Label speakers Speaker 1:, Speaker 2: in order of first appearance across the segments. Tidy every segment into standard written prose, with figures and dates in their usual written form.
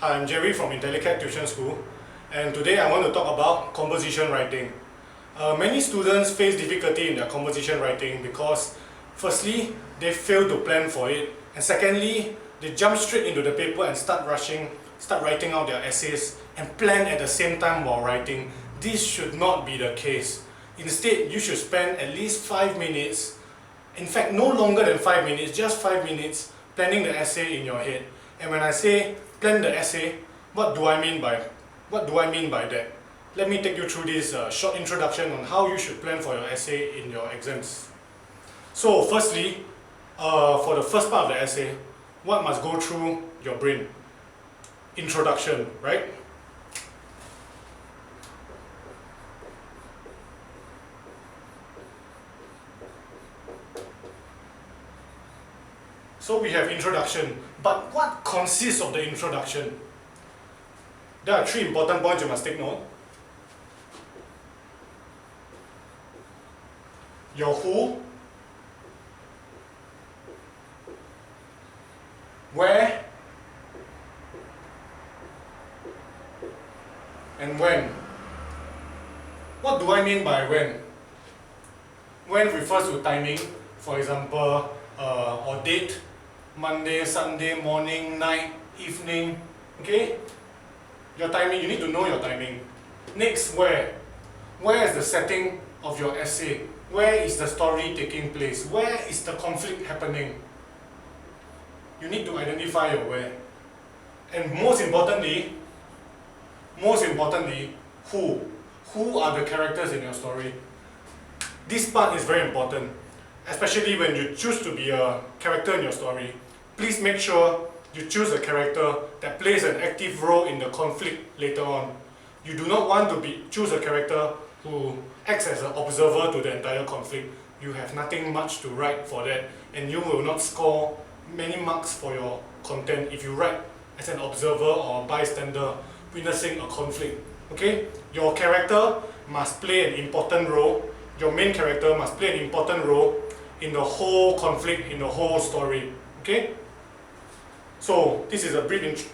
Speaker 1: Hi, I'm Jerry from Untitled Tuition School, and today I want to talk about composition writing. Many students face difficulty in their composition writing because firstly, they fail to plan for it, and secondly, they jump straight into the paper and start writing out their essays and plan at the same time while writing. This should not be the case. Instead, you should spend at least 5 minutes, in fact no longer than 5 minutes, just 5 minutes planning the essay in your head. And when I say plan the essay, what do I mean by that? Let me take you through this short introduction on how you should plan for your essay in your exams. So firstly, for the first part of the essay, what must go through your brain? Introduction, right? So we have introduction, but what consists of the introduction? There are 3 important points you must take note. Your who, where, and when. What do I mean by when? When refers to timing, for example, or date, Monday, Sunday, morning, night, evening, okay? Your timing, you need to know your timing. Next, where? Where is the setting of your essay? Where is the story taking place? Where is the conflict happening? You need to identify your where. And most importantly, who? Who are the characters in your story? This part is very important, especially when you choose to be a character in your story. Please make sure you choose a character that plays an active role in the conflict later on. You do not want to choose a character who acts as an observer to the entire conflict. You have nothing much to write for that, and you will not score many marks for your content if you write as an observer or bystander witnessing a conflict. Okay? Your character must play an important role. Your main character must play an important role in the whole conflict, in the whole story. Okay? So this is a brief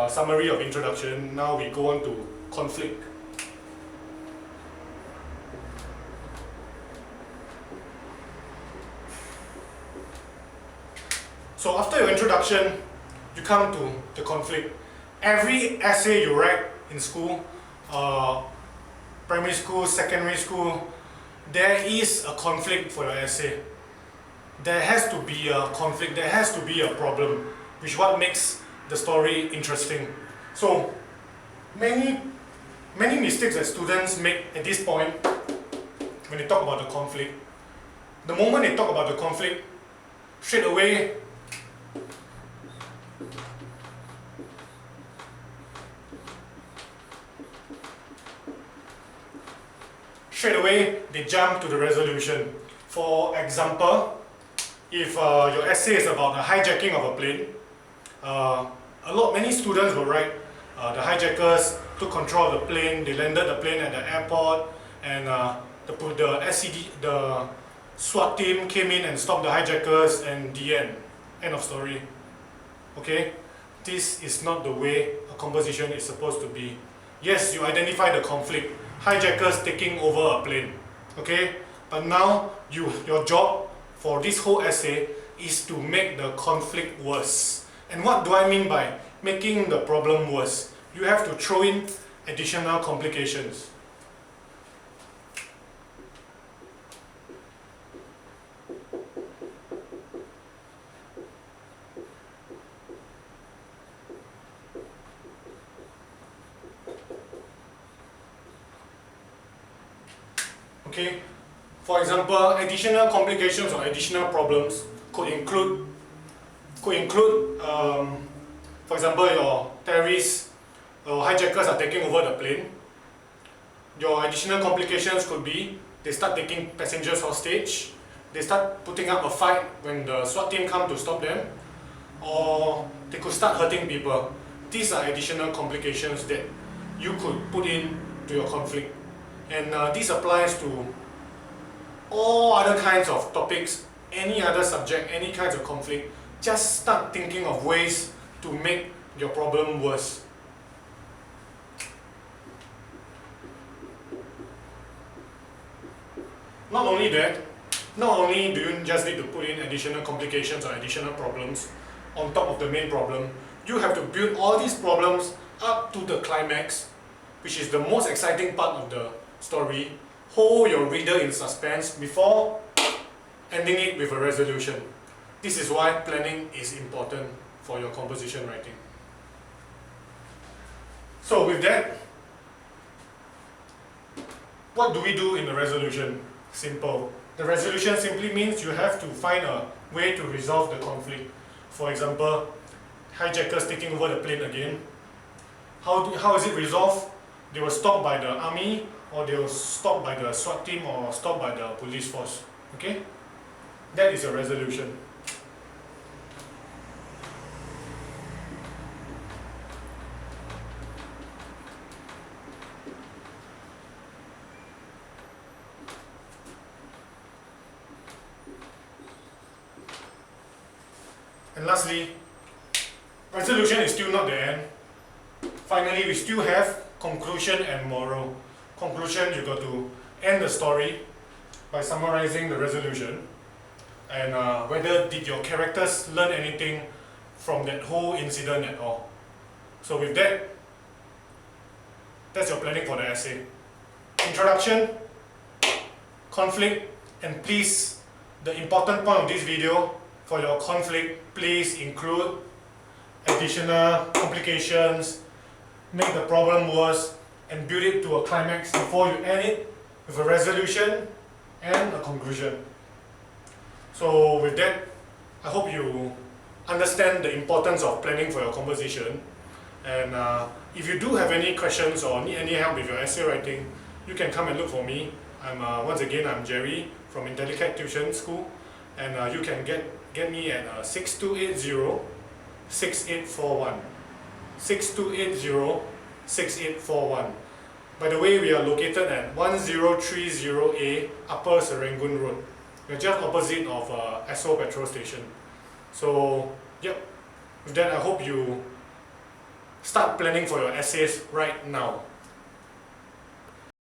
Speaker 1: summary of introduction. Now we go on to conflict. So after your introduction, you come to the conflict. Every essay you write in school, primary school, secondary school, there is a conflict for your essay. There has to be a conflict, there has to be a problem, which is what makes the story interesting. So many mistakes that students make at this point when they talk about the conflict. The moment they talk about the conflict, straight away they jump to the resolution. For example, if your essay is about the hijacking of a plane, many students will write the hijackers took control of the plane, they landed the plane at the airport, and the SWAT team came in and stopped the hijackers, and the end of story. Okay, this is not the way a composition is supposed to be. Yes, you identify the conflict, hijackers taking over a plane, okay, but now your job for this whole essay is to make the conflict worse. And what do I mean by making the problem worse? You have to throw in additional complications. Okay, for example, additional complications or additional problems could include, for example, your terrorists or hijackers are taking over the plane. Your additional complications could be they start taking passengers hostage, they start putting up a fight when the SWAT team come to stop them, or they could start hurting people. These are additional complications that you could put in to your conflict. And this applies to all other kinds of topics, any other subject, any kinds of conflict. Just start thinking of ways to make your problem worse. Not only that, not only do you just need to put in additional complications or additional problems on top of the main problem, you have to build all these problems up to the climax, which is the most exciting part of the story. Hold your reader in suspense before ending it with a resolution. This is why planning is important for your composition writing. So with that, what do we do in the resolution? Simple. The resolution simply means you have to find a way to resolve the conflict. For example, hijackers taking over the plane again. How is it resolved? They were stopped by the army, or they were stopped by the SWAT team, or stopped by the police force. Okay? That is a resolution. And lastly, resolution is still not the end. Finally, we still have conclusion and moral. Conclusion, you got to end the story by summarizing the resolution, and whether did your characters learn anything from that whole incident at all. So with that, that's your planning for the essay. Introduction, conflict, and please, the important point of this video, for your conflict, please include additional complications, make the problem worse, and build it to a climax before you end it with a resolution and a conclusion. So with that, I hope you understand the importance of planning for your composition. And if you do have any questions or need any help with your essay writing, you can come and look for me. Once again, I'm Jerry from Intellicat Tuition School, and you can get me at 6280-6841. 6280-6841. By the way, we are located at 1030A Upper Serangoon Road. We're just opposite of Esso petrol station. So, yep. With that, I hope you start planning for your essays right now.